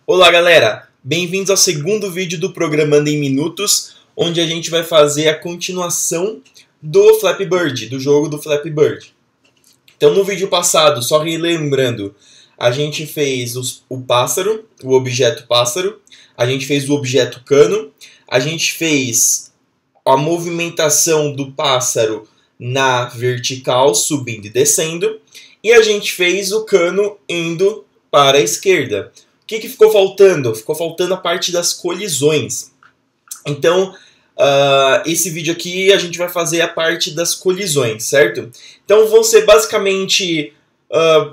Olá galera, bem-vindos ao segundo vídeo do Programando em Minutos, onde a gente vai fazer a continuação do Flappy Bird, do jogo do Flappy Bird. Então no vídeo passado, só relembrando, a gente fez o pássaro, o objeto pássaro, a gente fez o objeto cano, a gente fez a movimentação do pássaro na vertical, subindo e descendo, e a gente fez o cano indo para a esquerda. O que ficou faltando? Ficou faltando a parte das colisões. Então, esse vídeo aqui a gente vai fazer a parte das colisões, certo? Então vão ser basicamente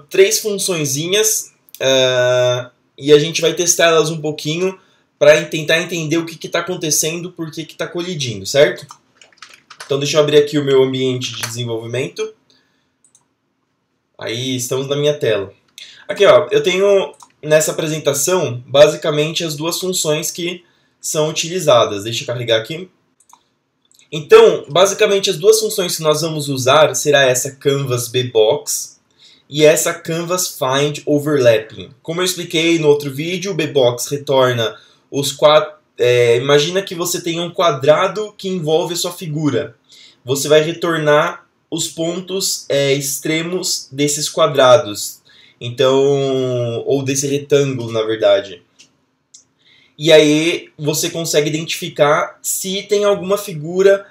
três funçõezinhas e a gente vai testar elas um pouquinho para tentar entender o que está acontecendo, por que está colidindo, certo? Então deixa eu abrir aqui o meu ambiente de desenvolvimento. Aí estamos na minha tela. Aqui ó, eu tenho nessa apresentação basicamente as duas funções que são utilizadas. Deixa eu carregar aqui. Então, basicamente as duas funções que nós vamos usar será essa Canvas bbox e essa Canvas find overlapping. Como eu expliquei no outro vídeo, o bbox retorna os quatro. Imagina que você tem um quadrado que envolve a sua figura. Você vai retornar os pontos extremos desses quadrados. Então, ou desse retângulo, na verdade. E aí você consegue identificar se tem alguma figura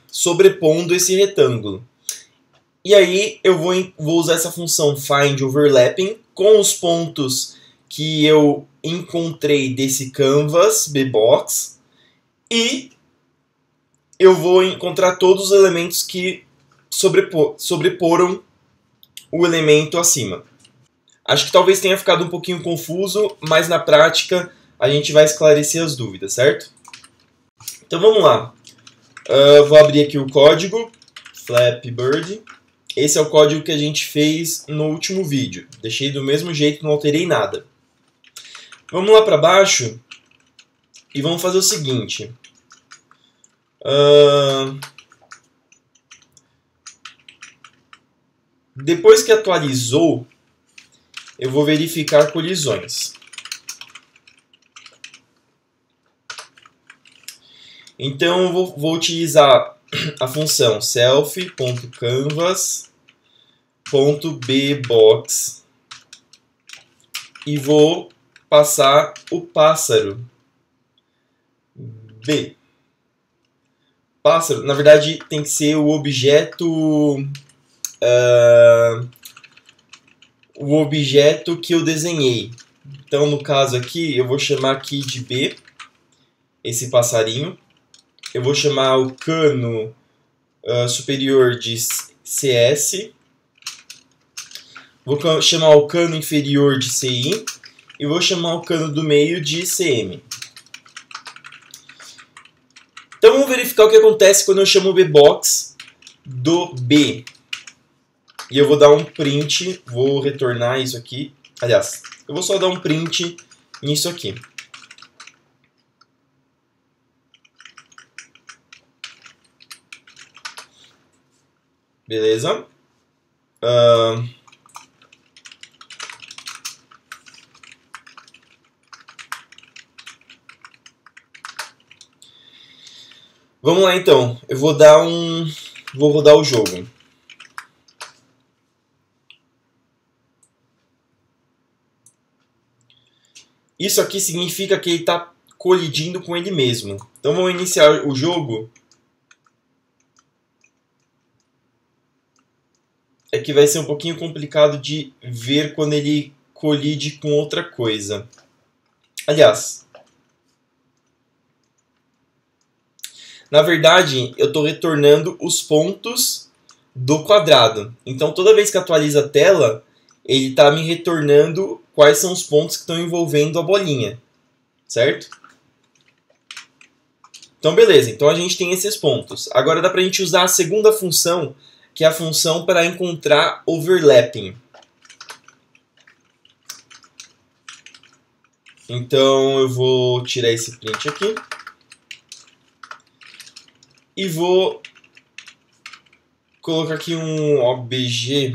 sobrepondo esse retângulo. E aí eu vou usar essa função find overlapping com os pontos que eu encontrei desse canvas bbox e eu vou encontrar todos os elementos que sobreporam o elemento acima. Acho que talvez tenha ficado um pouquinho confuso, mas na prática a gente vai esclarecer as dúvidas, certo? Então vamos lá. Vou abrir aqui o código Flappy Bird. Esse é o código que a gente fez no último vídeo. Deixei do mesmo jeito, não alterei nada. Vamos lá para baixo e vamos fazer o seguinte. Depois que atualizou, eu vou verificar colisões. Então eu vou utilizar a função self.canvas.bbox e vou passar o pássaro B. Pássaro, na verdade, tem que ser o objeto que eu desenhei. Então, no caso aqui, eu vou chamar aqui de B, esse passarinho. Eu vou chamar o cano superior de CS. Vou chamar o cano inferior de CI. E vou chamar o cano do meio de CM. Então, vamos verificar o que acontece quando eu chamo o bbox do B. E eu vou dar um print, vou retornar isso aqui. Aliás, eu vou só dar um print nisso aqui. Beleza? Vamos lá então. Eu vou rodar o jogo. Isso aqui significa que ele está colidindo com ele mesmo. Então vamos iniciar o jogo. É que vai ser um pouquinho complicado de ver quando ele colide com outra coisa. Aliás, na verdade, eu estou retornando os pontos do quadrado. Então toda vez que atualiza a tela, ele está me retornando quais são os pontos que estão envolvendo a bolinha, certo? Então beleza, então a gente tem esses pontos. Agora dá para a gente usar a segunda função, que é a função para encontrar overlapping. Então eu vou tirar esse print aqui e vou colocar aqui um obj,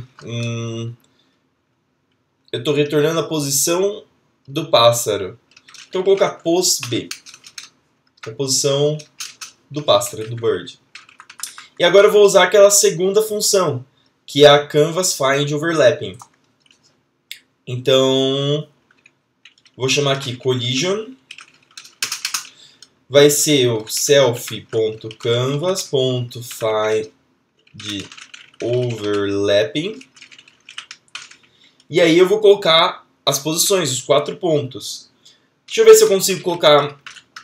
eu estou retornando a posição do pássaro. Então eu vou colocar pos_b, que é a posição do pássaro, do bird. E agora eu vou usar aquela segunda função, que é a canvas find overlapping. Então, vou chamar aqui collision. Vai ser o self.canvas.find_overlapping. E aí eu vou colocar as posições, os 4 pontos. Deixa eu ver se eu consigo colocar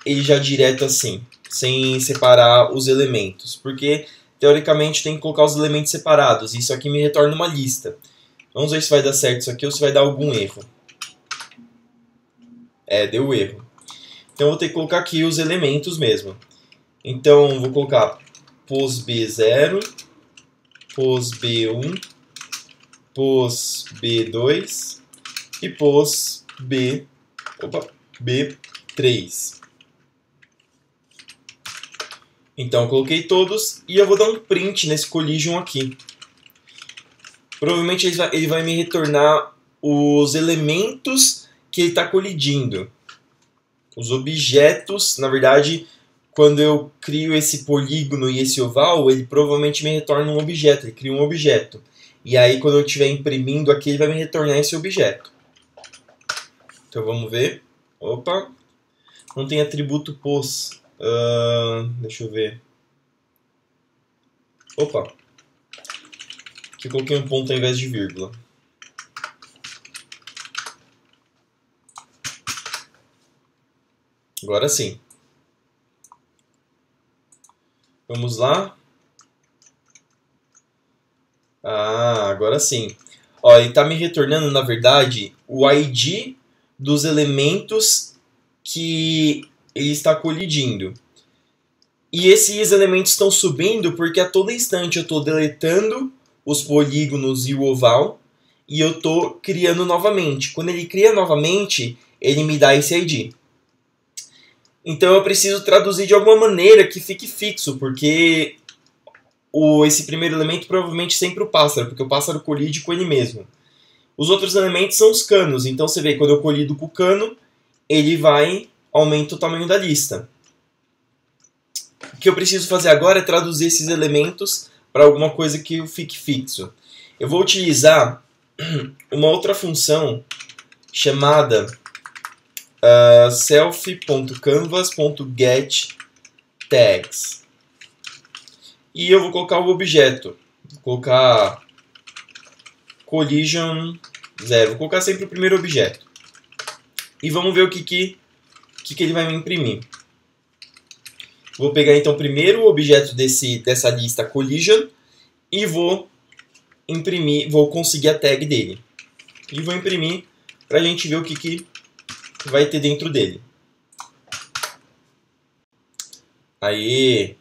ele já direto assim, sem separar os elementos. Porque, teoricamente, tem que colocar os elementos separados. Isso aqui me retorna uma lista. Vamos ver se vai dar certo isso aqui ou se vai dar algum erro. Deu erro. Então, eu vou ter que colocar aqui os elementos mesmo. Então, vou colocar pos_b0, pos_b1, pos_b2 e pos_b3. Então, eu coloquei todos e eu vou dar um print nesse collision aqui. Provavelmente ele vai me retornar os elementos que ele está colidindo. Os objetos, na verdade, quando eu crio esse polígono e esse oval, ele provavelmente me retorna um objeto, ele cria um objeto. E aí, quando eu estiver imprimindo aqui, ele vai me retornar esse objeto. Então, vamos ver. Opa! Não tem atributo pos. Deixa eu ver. Opa! Aqui eu coloquei um ponto ao invés de vírgula. Agora sim. Vamos lá. Agora sim. Ó, ele está me retornando, na verdade, o ID dos elementos que ele está colidindo. E esses elementos estão subindo porque a todo instante eu estou deletando os polígonos e o oval e eu estou criando novamente. Quando ele cria novamente, ele me dá esse ID. Então eu preciso traduzir de alguma maneira que fique fixo, porque esse primeiro elemento provavelmente sempre o pássaro, porque o pássaro colide com ele mesmo. Os outros elementos são os canos, então você vê, quando eu colido com o cano, ele aumenta o tamanho da lista. O que eu preciso fazer agora é traduzir esses elementos para alguma coisa que fique fixo. Eu vou utilizar uma outra função chamada self.canvas.getTags. E eu vou colocar o objeto. Vou colocar collision 0. Vou colocar sempre o primeiro objeto. E vamos ver o que ele vai me imprimir. Vou pegar então primeiro o objeto dessa lista collision e vou imprimir, vou conseguir a tag dele. E vou imprimir para a gente ver o que vai ter dentro dele. Aí.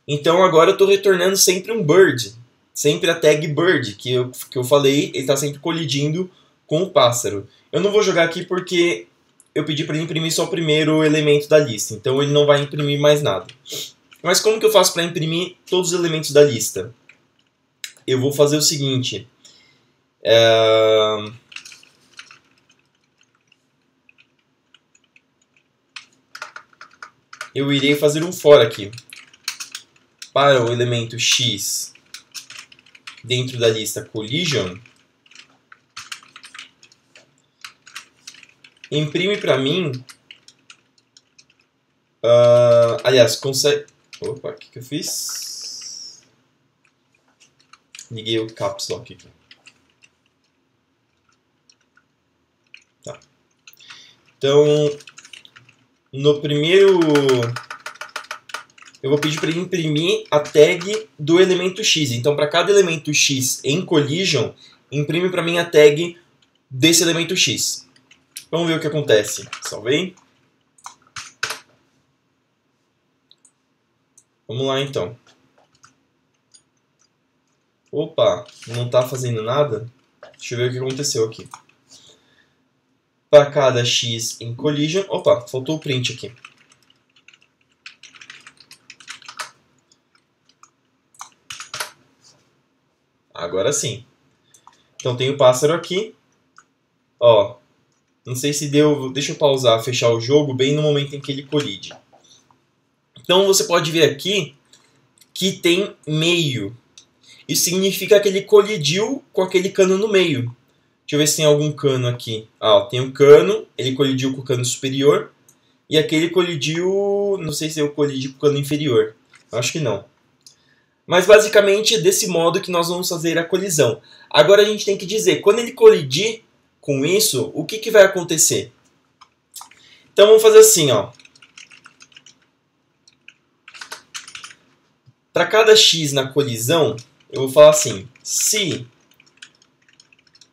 Então agora eu estou retornando sempre um bird. Sempre a tag bird, que eu falei, ele está sempre colidindo com o pássaro. Eu não vou jogar aqui porque eu pedi para ele imprimir só o primeiro elemento da lista. Então ele não vai imprimir mais nada. Mas como que eu faço para imprimir todos os elementos da lista? Eu vou fazer o seguinte. Eu irei fazer um for aqui. Para o elemento x dentro da lista collision, imprime para mim. Aliás, consegue. Opa, o que eu fiz? Liguei o caps lock aqui. Tá. Então, no primeiro. Eu vou pedir para ele imprimir a tag do elemento x. Então, para cada elemento x em collision, imprime para mim a tag desse elemento x. Vamos ver o que acontece. Salvei. Vamos lá, então. Opa, não está fazendo nada? Deixa eu ver o que aconteceu aqui. Para cada x em collision... Opa, faltou o print aqui. Agora sim. Então tem o pássaro aqui. Ó, Não sei se deu... Deixa eu pausar, fechar o jogo bem no momento em que ele colide. Então você pode ver aqui que tem meio. Isso significa que ele colidiu com aquele cano no meio. Deixa eu ver se tem algum cano aqui. Ah, ó, tem um cano, ele colidiu com o cano superior. E aquele colidiu... Não sei se eu colidi com o cano inferior. Acho que não. Mas basicamente é desse modo que nós vamos fazer a colisão. Agora a gente tem que dizer, quando ele colidir com isso, o que vai acontecer? Então vamos fazer assim, ó. Para cada x na colisão, eu vou falar assim, se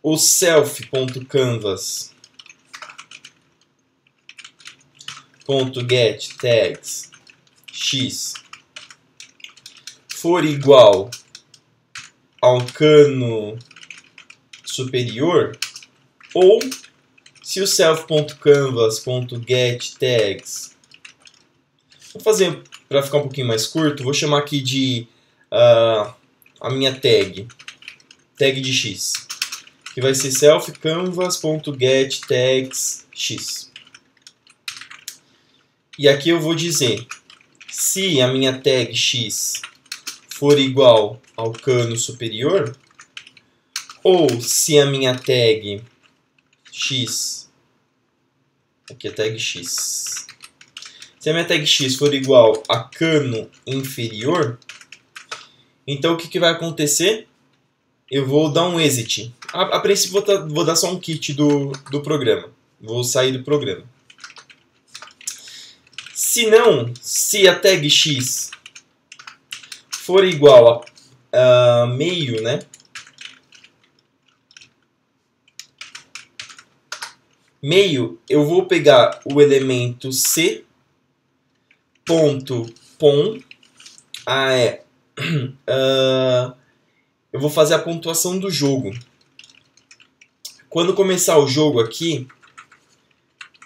o self.canvas.getTags x for igual ao cano superior, ou se o self.canvas.getTags, vou fazer para ficar um pouquinho mais curto, vou chamar aqui de a minha tag de x, que vai ser self.canvas.getTags x. E aqui eu vou dizer, se a minha tag x for igual ao cano superior, ou se a minha tag x, aqui é tag x, se a minha tag x for igual a cano inferior, então o que vai acontecer? Eu vou dar um exit. A princípio vou dar só um quit do programa. Vou sair do programa. Se não, se a tag x for igual a meio, né? Meio, eu vou pegar o elemento c, ponto pom, eu vou fazer a pontuação do jogo. Quando começar o jogo aqui,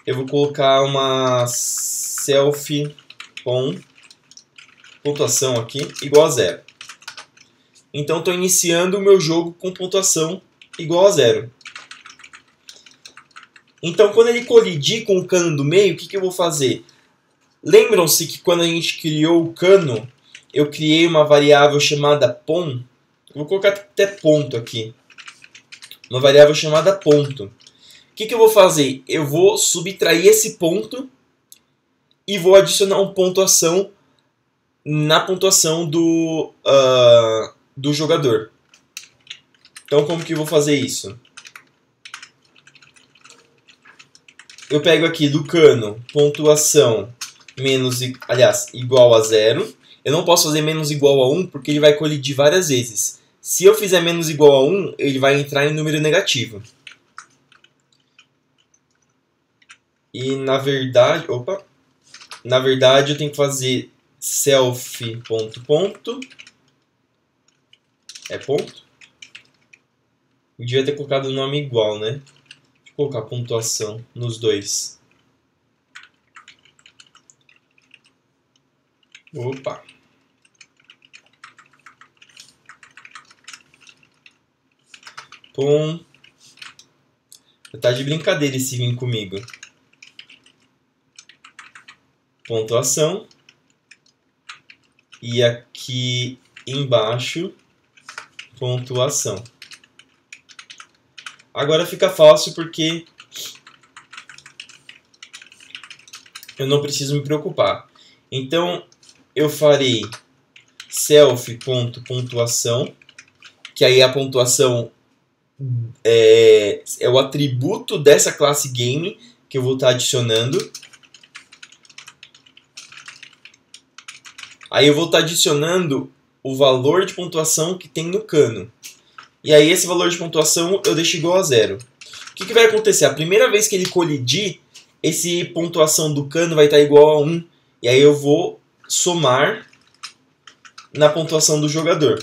eu vou colocar uma self.pom, pontuação aqui, igual a 0. Então estou iniciando o meu jogo com pontuação igual a 0. Então quando ele colidir com o cano do meio, o que eu vou fazer? Lembram-se que quando a gente criou o cano, eu criei uma variável chamada pom. Vou colocar até ponto aqui. Uma variável chamada ponto. O que eu vou fazer? Eu vou subtrair esse ponto e vou adicionar uma pontuação na pontuação do jogador. Então como que eu vou fazer isso? Eu pego aqui do cano pontuação igual a 0. Eu não posso fazer menos igual a 1 porque ele vai colidir várias vezes. Se eu fizer menos igual a 1, ele vai entrar em número negativo. E na verdade eu tenho que fazer self.ponto. É ponto? Eu devia ter colocado o nome igual, né? Deixa eu colocar pontuação nos dois. Opa! Pum. Tá de brincadeira esse vir comigo. Pontuação. E aqui embaixo, pontuação. Agora fica fácil porque eu não preciso me preocupar. Então, eu farei self.pontuação, que aí a pontuação é o atributo dessa classe game que eu vou estar adicionando. Aí eu vou estar adicionando o valor de pontuação que tem no cano. E aí esse valor de pontuação eu deixo igual a 0. O que vai acontecer? A primeira vez que ele colidir, esse pontuação do cano vai estar igual a 1. E aí eu vou somar na pontuação do jogador.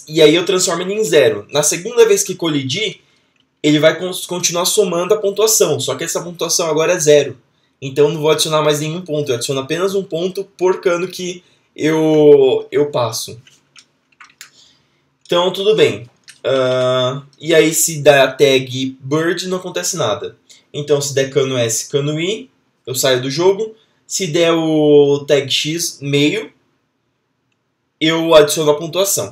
E aí eu transformo ele em 0. Na segunda vez que colidir, ele vai continuar somando a pontuação. Só que essa pontuação agora é 0. Então eu não vou adicionar mais nenhum ponto. Eu adiciono apenas um ponto por cano que eu passo. Então tudo bem. E aí se der a tag bird não acontece nada. Então se der cano S, cano I, eu saio do jogo. Se der o tag X meio, eu adiciono a pontuação.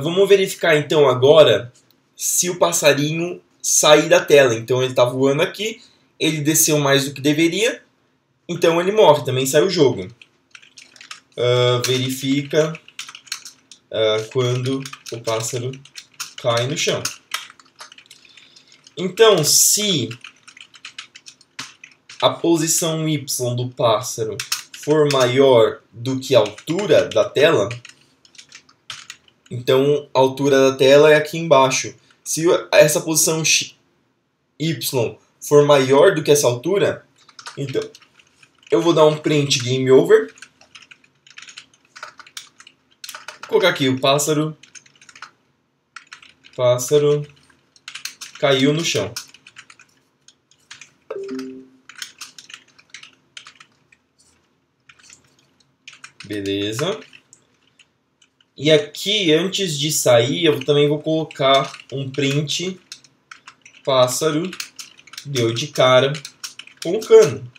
Vamos verificar então agora se o passarinho sair da tela. Então ele está voando aqui, ele desceu mais do que deveria, então ele morre, também sai o jogo. Verifica quando o pássaro cai no chão. Então, se a posição Y do pássaro for maior do que a altura da tela, então a altura da tela é aqui embaixo. Se essa posição Y for maior do que essa altura, então eu vou dar um print game over. Vou colocar aqui o pássaro caiu no chão. Beleza. E aqui, antes de sair, eu também vou colocar um print pássaro deu de cara com o cano.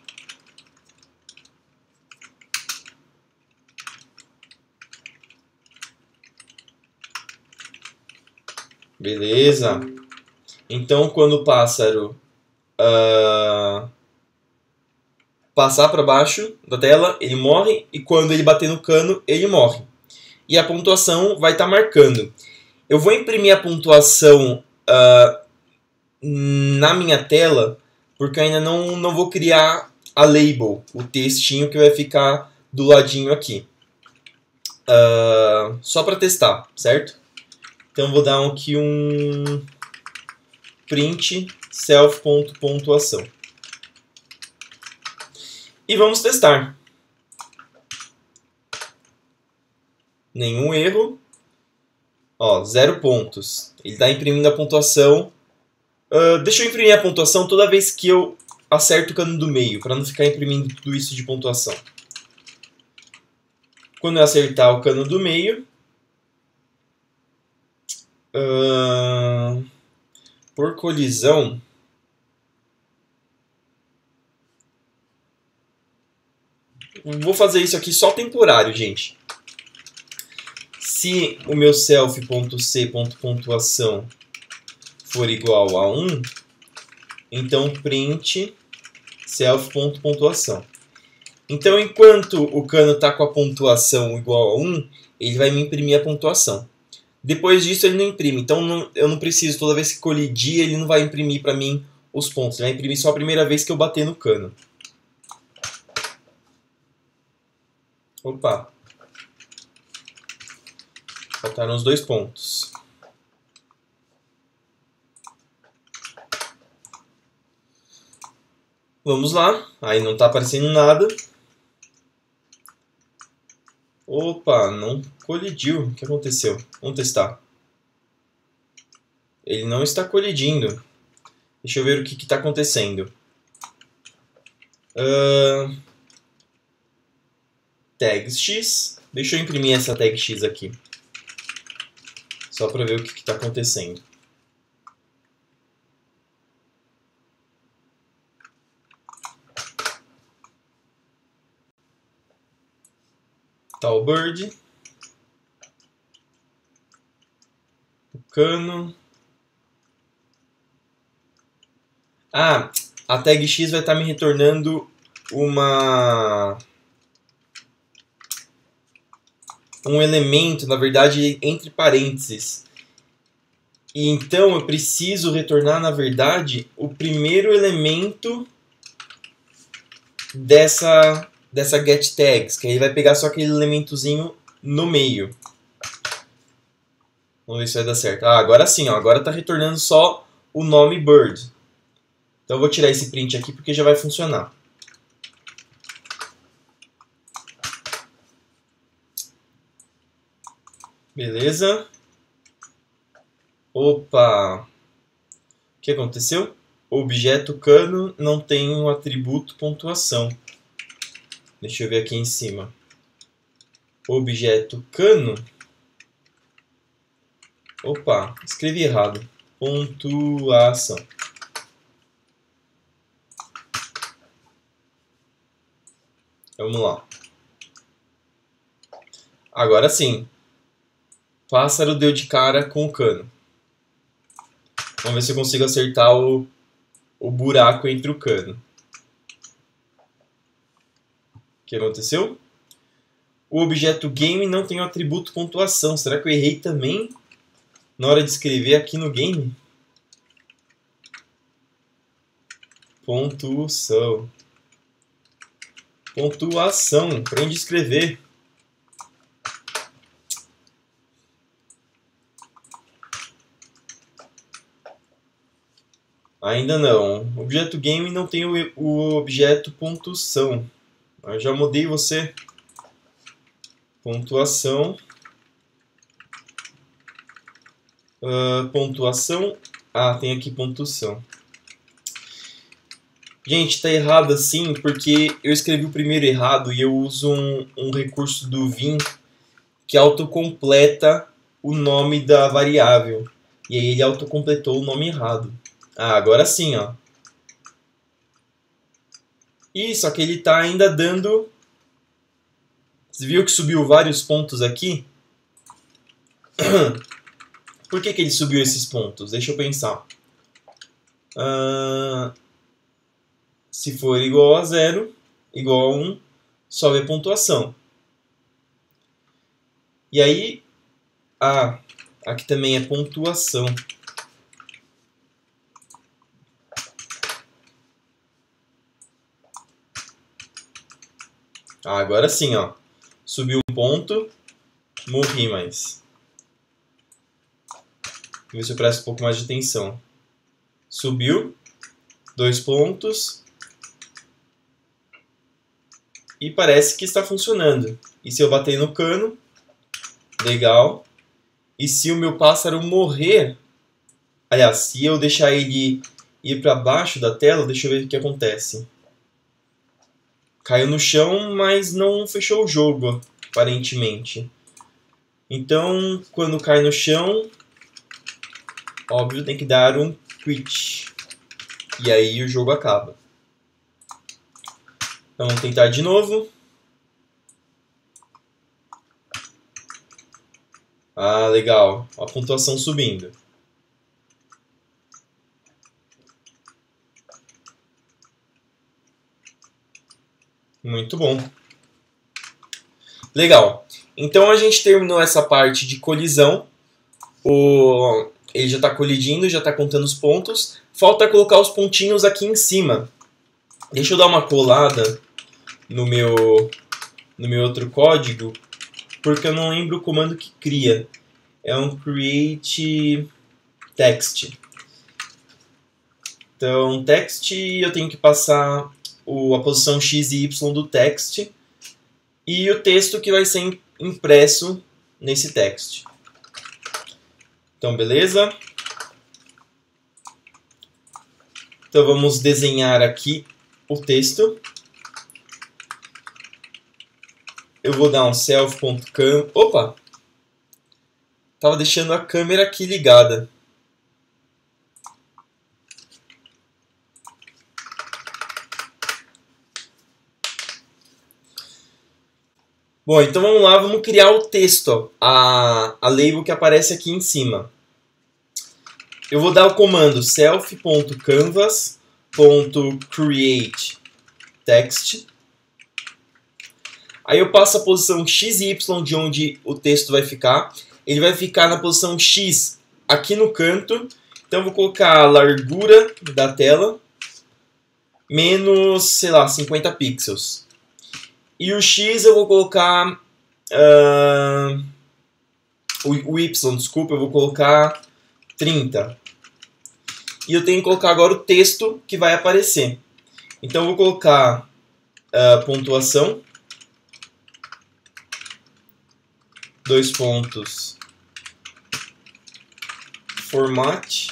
Beleza. Então, quando o pássaro passar para baixo da tela, ele morre. E quando ele bater no cano, ele morre. E a pontuação vai estar marcando. Eu vou imprimir a pontuação na minha tela, porque eu ainda não vou criar a label, o textinho que vai ficar do ladinho aqui. Só para testar, certo? Então vou dar aqui um print self.pontuação. E vamos testar. Nenhum erro. Ó, 0 pontos. Ele está imprimindo a pontuação. Deixa eu imprimir a pontuação toda vez que eu acerto o cano do meio, para não ficar imprimindo tudo isso de pontuação. Quando eu acertar o cano do meio, por colisão, vou fazer isso aqui só temporário, gente. Se o meu self.c.pontuação for igual a 1, então print self.pontuação. Então, enquanto o cano está com a pontuação igual a 1, ele vai me imprimir a pontuação. Depois disso, ele não imprime. Então, eu não preciso, toda vez que colidir, ele não vai imprimir para mim os pontos. Ele vai imprimir só a primeira vez que eu bater no cano. Opa! Faltaram os 2 pontos. Vamos lá. Aí não está aparecendo nada. Opa, não colidiu. O que aconteceu? Vamos testar. Ele não está colidindo. Deixa eu ver o que está acontecendo. Tags X. Deixa eu imprimir essa tag X aqui. Só para ver o que está acontecendo. Tá o bird. O cano. A tag X vai estar me retornando um elemento, na verdade, entre parênteses. E então eu preciso retornar, na verdade, o primeiro elemento dessa get tags, que aí vai pegar só aquele elementozinho no meio. Vamos ver se vai dar certo. Agora sim, ó, agora está retornando só o nome bird. Então eu vou tirar esse print aqui porque já vai funcionar. Beleza. Opa! O que aconteceu? O objeto cano não tem um atributo pontuação. Deixa eu ver aqui em cima. O objeto cano Opa, escrevi errado. Pontuação. Vamos lá. Agora sim. Pássaro deu de cara com o cano. Vamos ver se eu consigo acertar o buraco entre o cano. O que aconteceu? O objeto game não tem o atributo pontuação. Será que eu errei também na hora de escrever aqui no game? Pontuação. Pontuação. Para onde escrever? Ainda não. O objeto game não tem o objeto pontuação. Eu já mudei você. Pontuação. Pontuação. Ah, tem aqui pontuação. Gente, tá errado assim porque eu escrevi o primeiro errado e eu uso um recurso do Vim que autocompleta o nome da variável. E aí ele autocompletou o nome errado. Ah, agora sim, ó. Ih, só que ele tá ainda dando... Você viu que subiu vários pontos aqui? Por que ele subiu esses pontos? Deixa eu pensar. Se for igual a 0, igual a 1, sobe a pontuação. E aí... Ah, aqui também é pontuação. Ah, agora sim, ó. Subiu um ponto, morri mais. Vamos ver se eu presto um pouco mais de atenção. Subiu, 2 pontos. E parece que está funcionando. E se eu bater no cano? Legal. E se o meu pássaro morrer? Aliás, se eu deixar ele ir para baixo da tela, deixa eu ver o que acontece. Caiu no chão, mas não fechou o jogo, aparentemente. Então, quando cai no chão, óbvio, tem que dar um quit. E aí o jogo acaba. Então, vamos tentar de novo. Ah, legal. A pontuação subindo. Muito bom. Legal. Então a gente terminou essa parte de colisão. Ele já está colidindo, já está contando os pontos. Falta colocar os pontinhos aqui em cima. Deixa eu dar uma colada no meu outro código, porque eu não lembro o comando que cria. É um create text. Então, text, eu tenho que passar a posição x e y do text e o texto que vai ser impresso nesse text. Então, beleza? Então, vamos desenhar aqui o texto. Eu vou dar um self.cam. Opa! Tava deixando a câmera aqui ligada. Bom, então vamos lá, vamos criar o texto, a label que aparece aqui em cima. Eu vou dar o comando self.canvas.createText. Aí eu passo a posição x e y de onde o texto vai ficar. Ele vai ficar na posição x aqui no canto. Então eu vou colocar a largura da tela menos, sei lá, 50 pixels. E o x eu vou colocar... o y, desculpa, eu vou colocar 30. E eu tenho que colocar agora o texto que vai aparecer. Então eu vou colocar pontuação. 2 pontos. Format.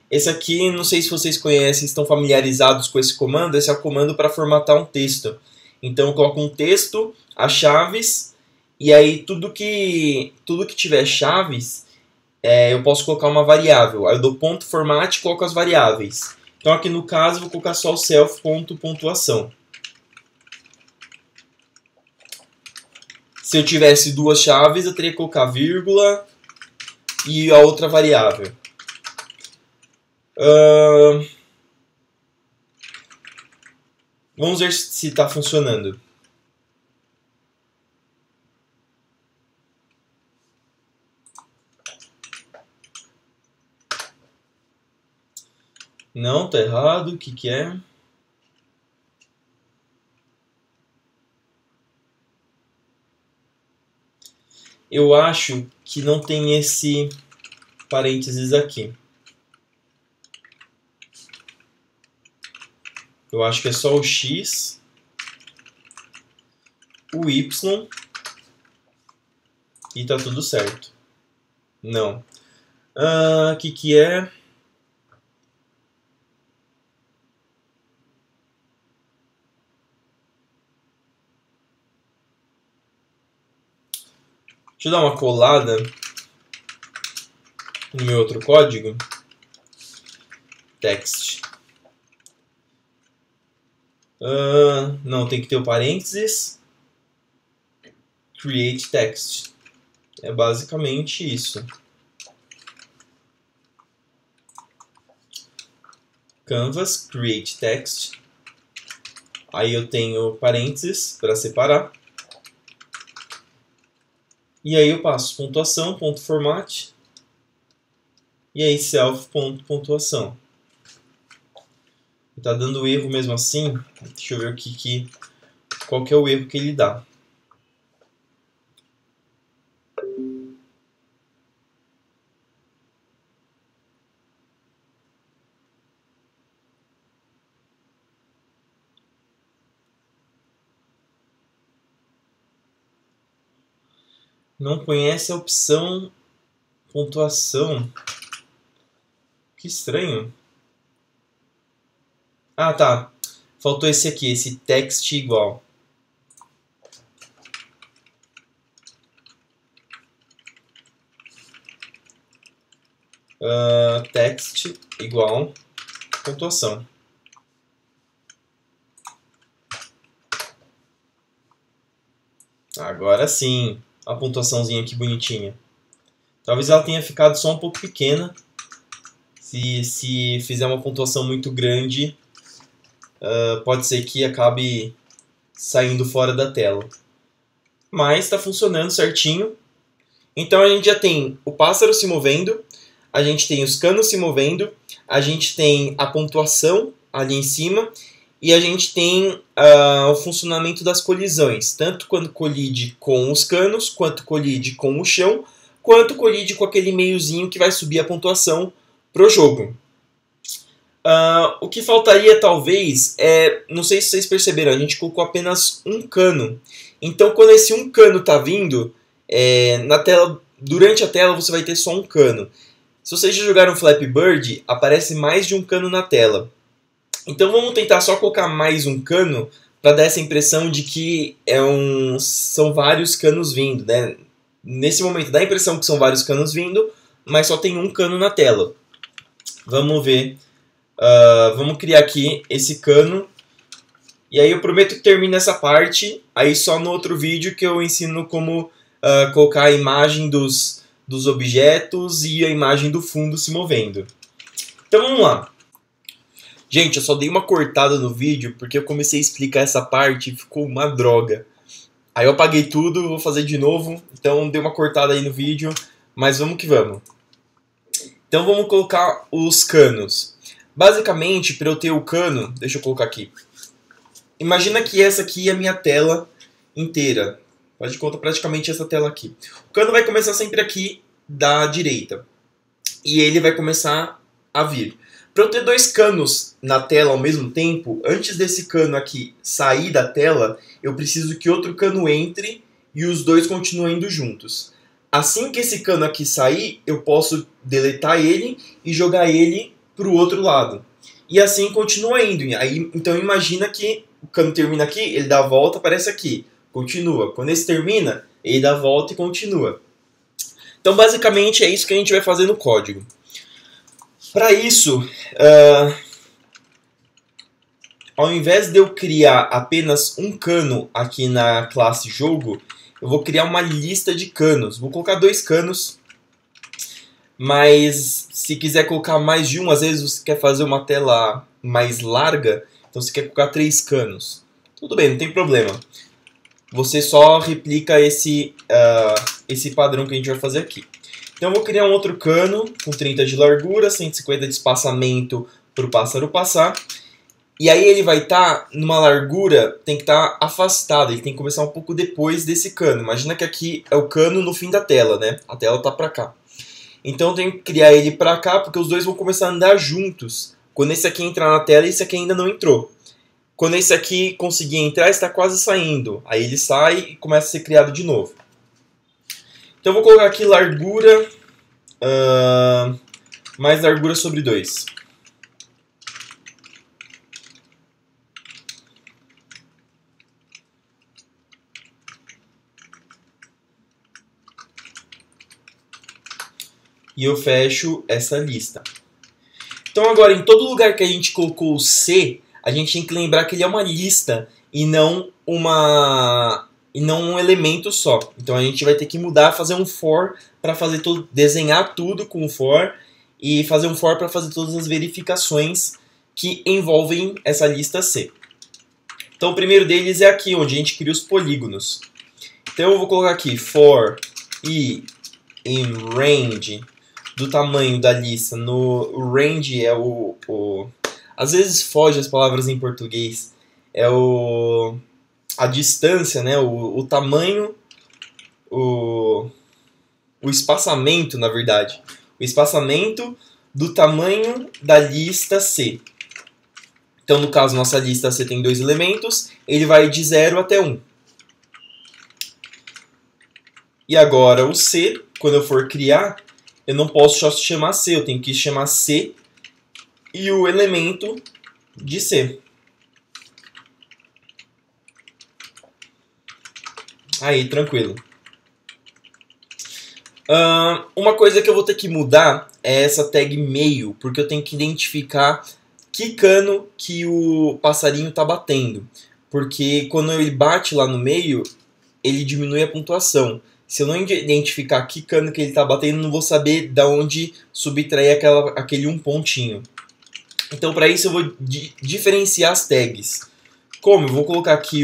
Esse aqui, não sei se vocês conhecem, estão familiarizados com esse comando. Esse é o comando para formatar um texto. Então eu coloco um texto, as chaves, e aí tudo que tiver chaves, eu posso colocar uma variável. Aí eu dou ponto format e coloco as variáveis. Então aqui no caso eu vou colocar só o self.pontuação. Se eu tivesse duas chaves, eu teria que colocar vírgula e a outra variável. Vamos ver se está funcionando. Não, tá errado. O que é? Eu acho que não tem esse parênteses aqui. Eu acho que é só o X, o Y e tá tudo certo. Não. O que é? Deixa eu dar uma colada no meu outro código. Text. Não, tem que ter o parênteses. Create text. É basicamente isso. Canvas, create text. Aí eu tenho parênteses para separar. E aí eu passo pontuação, ponto format. E aí self.pontuação. Tá dando erro mesmo assim. Deixa eu ver qual que é o erro que ele dá. Não conhece a opção pontuação. Que estranho. Ah, tá. Faltou esse aqui, esse text igual. Text igual pontuação. Agora sim. A pontuaçãozinha aqui bonitinha. Talvez ela tenha ficado só um pouco pequena. Se fizer uma pontuação muito grande, pode ser que acabe saindo fora da tela. Mas está funcionando certinho. Então a gente já tem o pássaro se movendo, a gente tem os canos se movendo, a gente tem a pontuação ali em cima e a gente tem o funcionamento das colisões, tanto quando colide com os canos, quanto colide com o chão, quanto colide com aquele meiozinho que vai subir a pontuação pro jogo. O que faltaria talvez não sei se vocês perceberam, a gente colocou apenas um cano. Então quando esse um cano está vindo, na tela, durante a tela você vai ter só um cano. Se vocês já jogaram Flappy Bird, aparece mais de um cano na tela. Então vamos tentar só colocar mais um cano para dar essa impressão de que são vários canos vindo, né? Nesse momento dá a impressão que são vários canos vindo, mas só tem um cano na tela. Vamos ver. Vamos criar aqui esse cano. E aí eu prometo que termine essa parte. Aí só no outro vídeo que eu ensino como colocar a imagem dos objetos e a imagem do fundo se movendo. Então vamos lá. Gente, eu só dei uma cortada no vídeo porque eu comecei a explicar essa parte e ficou uma droga. Aí eu apaguei tudo, vou fazer de novo. Então dei uma cortada aí no vídeo, mas vamos que vamos. Então vamos colocar os canos. Basicamente, para eu ter o cano, deixa eu colocar aqui. Imagina que essa aqui é a minha tela inteira. Faz de conta praticamente essa tela aqui. O cano vai começar sempre aqui da direita. E ele vai começar a vir. Para eu ter dois canos na tela ao mesmo tempo, antes desse cano aqui sair da tela, eu preciso que outro cano entre e os dois continuem indo juntos. Assim que esse cano aqui sair, eu posso deletar ele e jogar ele para o outro lado. E assim continua indo. Então imagina que o cano termina aqui, ele dá a volta, aparece aqui. Continua. Quando esse termina, ele dá a volta e continua. Então, basicamente, é isso que a gente vai fazer no código. Para isso, ao invés de eu criar apenas um cano aqui na classe jogo, eu vou criar uma lista de canos. Vou colocar 2 canos, mas se quiser colocar mais de um, às vezes você quer fazer uma tela mais larga, então você quer colocar 3 canos. Tudo bem, não tem problema. Você só replica esse padrão que a gente vai fazer aqui. Então eu vou criar um outro cano com 30 de largura, 150 de espaçamento para o pássaro passar. E aí ele vai estar numa largura, tem que estar afastado, ele tem que começar um pouco depois desse cano. Imagina que aqui é o cano no fim da tela, né? A tela está para cá. Então eu tenho que criar ele para cá, porque os dois vão começar a andar juntos. Quando esse aqui entrar na tela, esse aqui ainda não entrou. Quando esse aqui conseguir entrar, está quase saindo. Aí ele sai e começa a ser criado de novo. Então eu vou colocar aqui largura, mais largura sobre 2. E eu fecho essa lista. Então agora, em todo lugar que a gente colocou o C, a gente tem que lembrar que ele é uma lista e não um elemento só. Então a gente vai ter que mudar, fazer um for para fazer desenhar tudo com o for e fazer um for para fazer todas as verificações que envolvem essa lista C. Então o primeiro deles é aqui, onde a gente cria os polígonos. Então eu vou colocar aqui for i in range do tamanho da lista. No range é às vezes foge as palavras em português. É a distância, né? O tamanho, o espaçamento, na verdade. O espaçamento do tamanho da lista C. Então, no caso, nossa lista C tem 2 elementos. Ele vai de 0 até 1. E agora o C, quando eu for criar, eu não posso só chamar C. Eu tenho que chamar C e o elemento de C. Aí, tranquilo. Uma coisa que eu vou ter que mudar é essa tag meio, porque eu tenho que identificar que cano que o passarinho está batendo. Porque quando ele bate lá no meio, ele diminui a pontuação. Se eu não identificar que cano que ele está batendo, eu não vou saber de onde subtrair aquele um pontinho. Então, para isso, eu vou diferenciar as tags. Como? Eu vou colocar aqui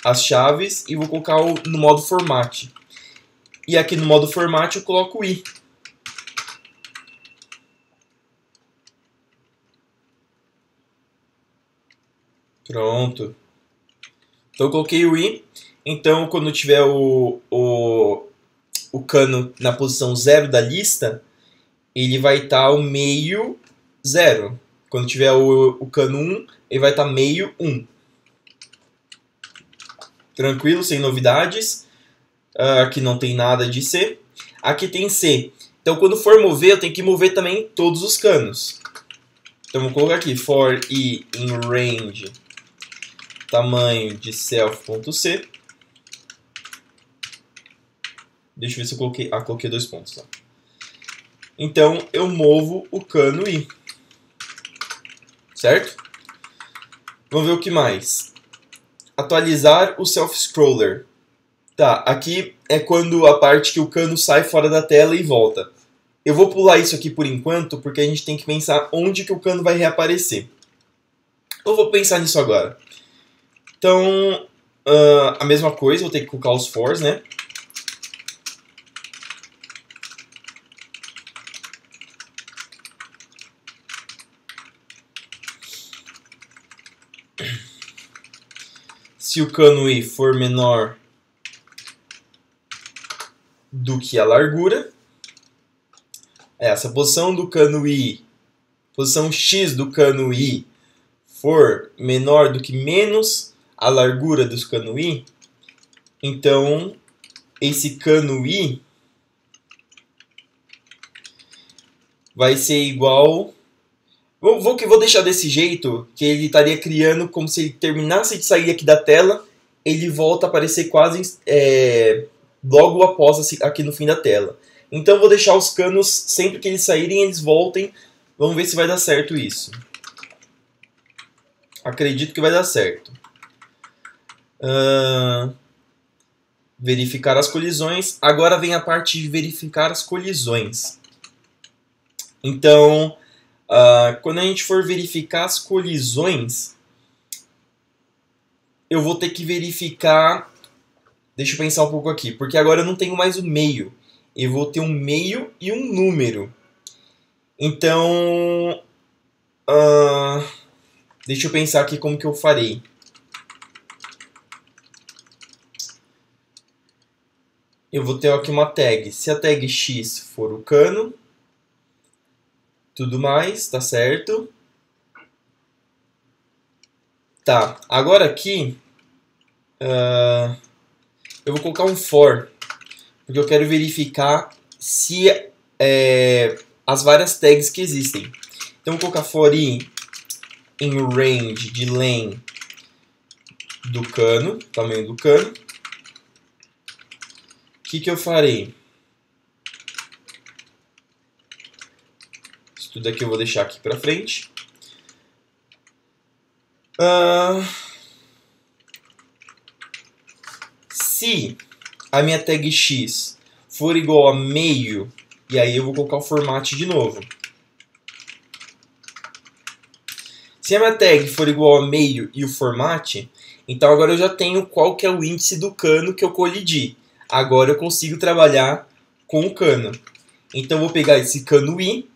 as chaves e vou colocar no modo format. E aqui no modo format eu coloco o i. Pronto. Então eu coloquei o i. Então quando tiver o cano na posição 0 da lista, ele vai estar o meio 0. Quando tiver o cano 1, ele vai estar meio 1. Tranquilo, sem novidades. Aqui não tem nada de C. Aqui tem C. Então quando for mover, eu tenho que mover também todos os canos. Então vou colocar aqui for i in range tamanho de self.c. Deixa eu ver se eu coloquei. Coloquei 2 pontos. Tá? Então eu movo o cano i. Certo? Vamos ver o que mais. Atualizar o self-scroller. Tá, aqui é quando a parte que o cano sai fora da tela e volta. Eu vou pular isso aqui por enquanto, porque a gente tem que pensar onde que o cano vai reaparecer. Eu vou pensar nisso agora. Então, a mesma coisa, vou ter que colocar os fors, né? Se o cano i for menor do que a largura, se a posição do cano i, posição x do cano i for menor do que menos a largura dos cano i, então esse cano i vai ser igual. Vou deixar desse jeito, que ele estaria criando como se ele terminasse de sair aqui da tela, ele volta a aparecer quase logo após aqui no fim da tela. Então eu vou deixar os canos, sempre que eles saírem, eles voltem. Vamos ver se vai dar certo isso. Acredito que vai dar certo. Verificar as colisões. Agora vem a parte de verificar as colisões. Então, quando a gente for verificar as colisões, eu vou ter que verificar... Deixa eu pensar um pouco aqui, porque agora eu não tenho mais o meio. Eu vou ter um meio e um número. Então, deixa eu pensar aqui como que eu farei. Eu vou ter aqui uma tag. Se a tag X for o cano, tudo mais, tá certo? Tá, agora aqui eu vou colocar um for, porque eu quero verificar se as várias tags que existem. Então eu vou colocar for i em range de len do cano, tamanho do cano. O que eu farei? Isso tudo aqui eu vou deixar aqui para frente. Se a minha tag X for igual a meio, e aí eu vou colocar o format de novo. Se a minha tag for igual a meio e o format, então agora eu já tenho qual que é o índice do cano que eu colidi. Agora eu consigo trabalhar com o cano. Então eu vou pegar esse cano i.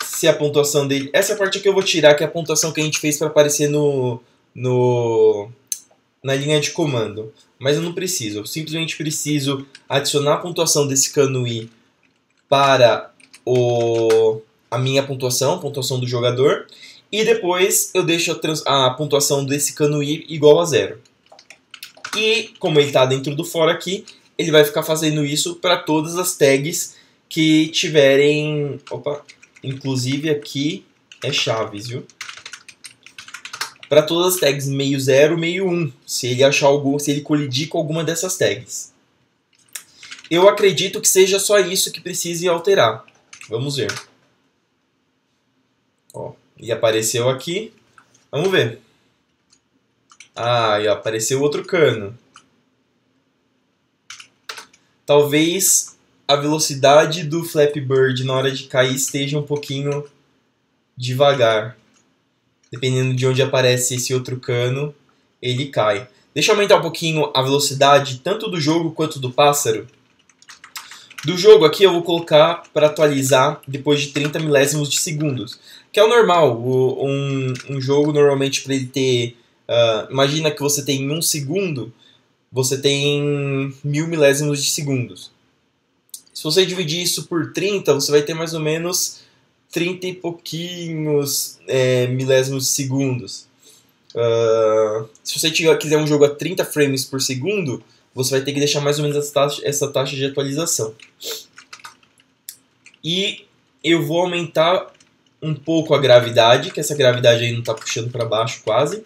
Se a pontuação dele... Essa parte aqui eu vou tirar, que é a pontuação que a gente fez para aparecer na linha de comando. Mas eu não preciso. Eu simplesmente preciso adicionar a pontuação desse cano i para a minha pontuação, a pontuação do jogador. E depois eu deixo a pontuação desse cano i igual a 0. E como ele está dentro do for aqui, ele vai ficar fazendo isso para todas as tags que tiverem... Opa! Inclusive aqui é chaves, viu? Para todas as tags meio 0, meio 1, se ele achar algum, se ele colidir com alguma dessas tags. Eu acredito que seja só isso que precise alterar. Vamos ver. Ó, e apareceu aqui. Vamos ver. E apareceu outro cano. Talvez a velocidade do Flappy Bird na hora de cair esteja um pouquinho devagar. Dependendo de onde aparece esse outro cano, ele cai. Deixa eu aumentar um pouquinho a velocidade tanto do jogo quanto do pássaro. Do jogo aqui eu vou colocar para atualizar depois de 30 milésimos de segundos. Que é o normal. Um jogo normalmente para ele ter... imagina que você tem 1 segundo, você tem 1000 milésimos de segundos. Se você dividir isso por 30, você vai ter mais ou menos 30 e pouquinhos milésimos de segundos. Se você quiser um jogo a 30 frames por segundo, você vai ter que deixar mais ou menos essa taxa de atualização. E eu vou aumentar um pouco a gravidade, que essa gravidade aí não está puxando para baixo quase.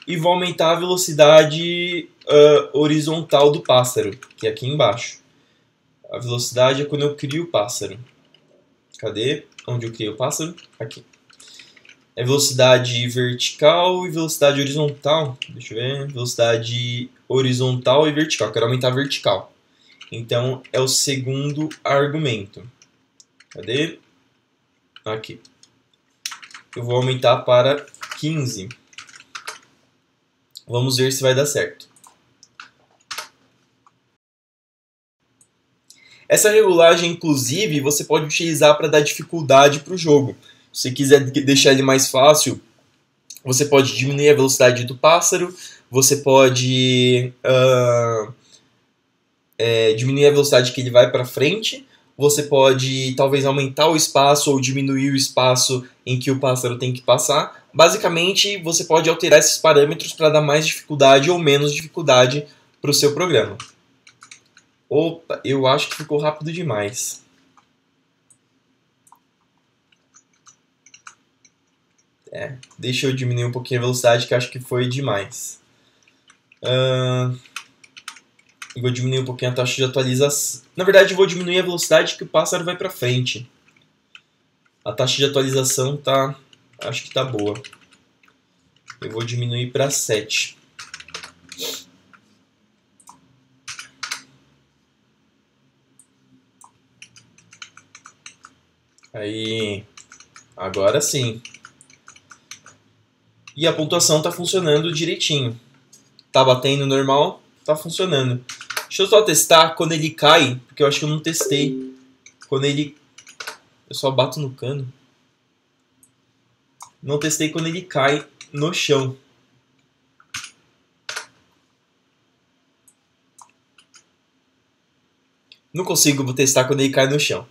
E vou aumentar a velocidade horizontal do pássaro, que é aqui embaixo. A velocidade é quando eu crio o pássaro. Cadê? Onde eu criei o pássaro? Aqui. É velocidade vertical e velocidade horizontal. Deixa eu ver. Velocidade horizontal e vertical. Eu quero aumentar a vertical. Então, é o segundo argumento. Cadê? Aqui. Eu vou aumentar para 15. Vamos ver se vai dar certo. Essa regulagem, inclusive, você pode utilizar para dar dificuldade para o jogo. Se você quiser deixar ele mais fácil, você pode diminuir a velocidade do pássaro, você pode diminuir a velocidade que ele vai para frente, você pode talvez aumentar o espaço ou diminuir o espaço em que o pássaro tem que passar. Basicamente, você pode alterar esses parâmetros para dar mais dificuldade ou menos dificuldade para o seu programa. Opa, eu acho que ficou rápido demais. Deixa eu diminuir um pouquinho a velocidade, que acho que foi demais. E vou diminuir um pouquinho a taxa de atualização. Na verdade, eu vou diminuir a velocidade que o pássaro vai para frente. A taxa de atualização tá, acho que tá boa. Eu vou diminuir para 7. Aí, agora sim. E a pontuação tá funcionando direitinho. Tá batendo normal, tá funcionando. Deixa eu só testar quando ele cai, porque eu acho que eu não testei. Quando ele... Eu só bato no cano. Não testei quando ele cai no chão. Não consigo testar quando ele cai no chão.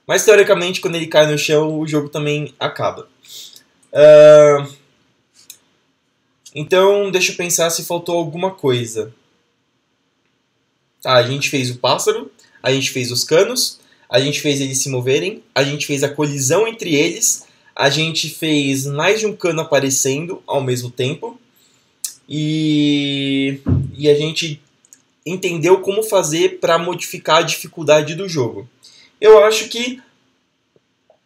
Mas, teoricamente, quando ele cai no chão, o jogo também acaba. Então, deixa eu pensar se faltou alguma coisa. A gente fez o pássaro, a gente fez os canos, a gente fez eles se moverem, a gente fez a colisão entre eles, a gente fez mais de um cano aparecendo ao mesmo tempo e a gente entendeu como fazer para modificar a dificuldade do jogo. Eu acho que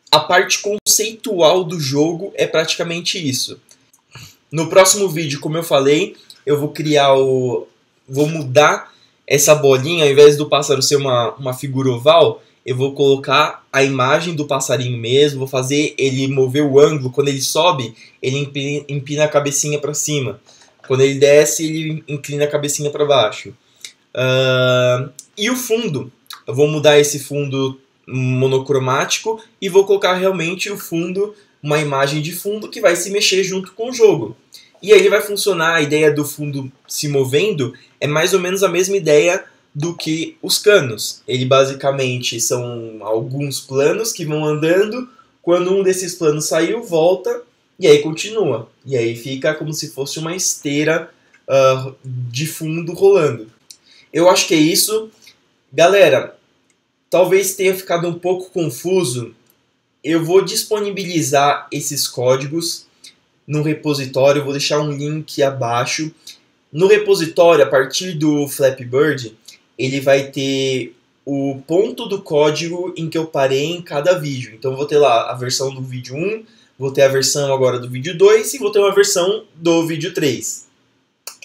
a parte conceitual do jogo é praticamente isso. No próximo vídeo, como eu falei, eu vou vou mudar essa bolinha, ao invés do pássaro ser uma figura oval, eu vou colocar a imagem do passarinho mesmo, vou fazer ele mover o ângulo. Quando ele sobe, ele empina a cabecinha para cima. Quando ele desce, ele inclina a cabecinha para baixo. E o fundo, eu vou mudar esse fundo monocromático e vou colocar realmente o fundo, uma imagem de fundo que vai se mexer junto com o jogo. E aí vai funcionar, a ideia do fundo se movendo é mais ou menos a mesma ideia do que os canos. Ele basicamente são alguns planos que vão andando, quando um desses planos saiu, volta e aí continua. E aí fica como se fosse uma esteira de fundo rolando. Eu acho que é isso. Galera, talvez tenha ficado um pouco confuso. Eu vou disponibilizar esses códigos no repositório, vou deixar um link abaixo. No repositório, a partir do Flappy Bird, ele vai ter o ponto do código em que eu parei em cada vídeo. Então eu vou ter lá a versão do vídeo 1, vou ter a versão agora do vídeo 2 e vou ter uma versão do vídeo 3.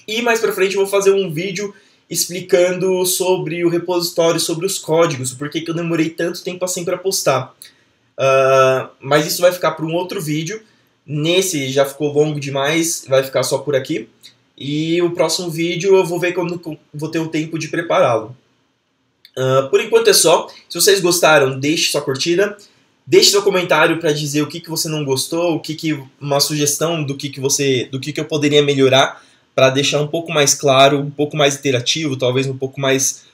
E mais pra frente eu vou fazer um vídeo explicando sobre o repositório, sobre os códigos, por que eu demorei tanto tempo assim para postar. Mas isso vai ficar para um outro vídeo. Nesse já ficou longo demais, vai ficar só por aqui. E o próximo vídeo eu vou ver quando vou ter o tempo de prepará-lo. Por enquanto é só. Se vocês gostaram, deixe sua curtida. Deixe seu comentário para dizer o que você não gostou, uma sugestão do que eu poderia melhorar para deixar um pouco mais claro, um pouco mais interativo, talvez um pouco mais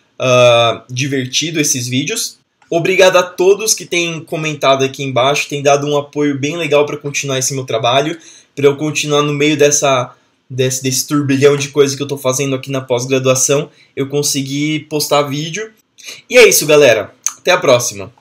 divertido esses vídeos. Obrigado a todos que têm comentado aqui embaixo, têm dado um apoio bem legal para continuar esse meu trabalho, para eu continuar no meio desse turbilhão de coisas que eu estou fazendo aqui na pós-graduação, eu consegui postar vídeo. E é isso, galera. Até a próxima.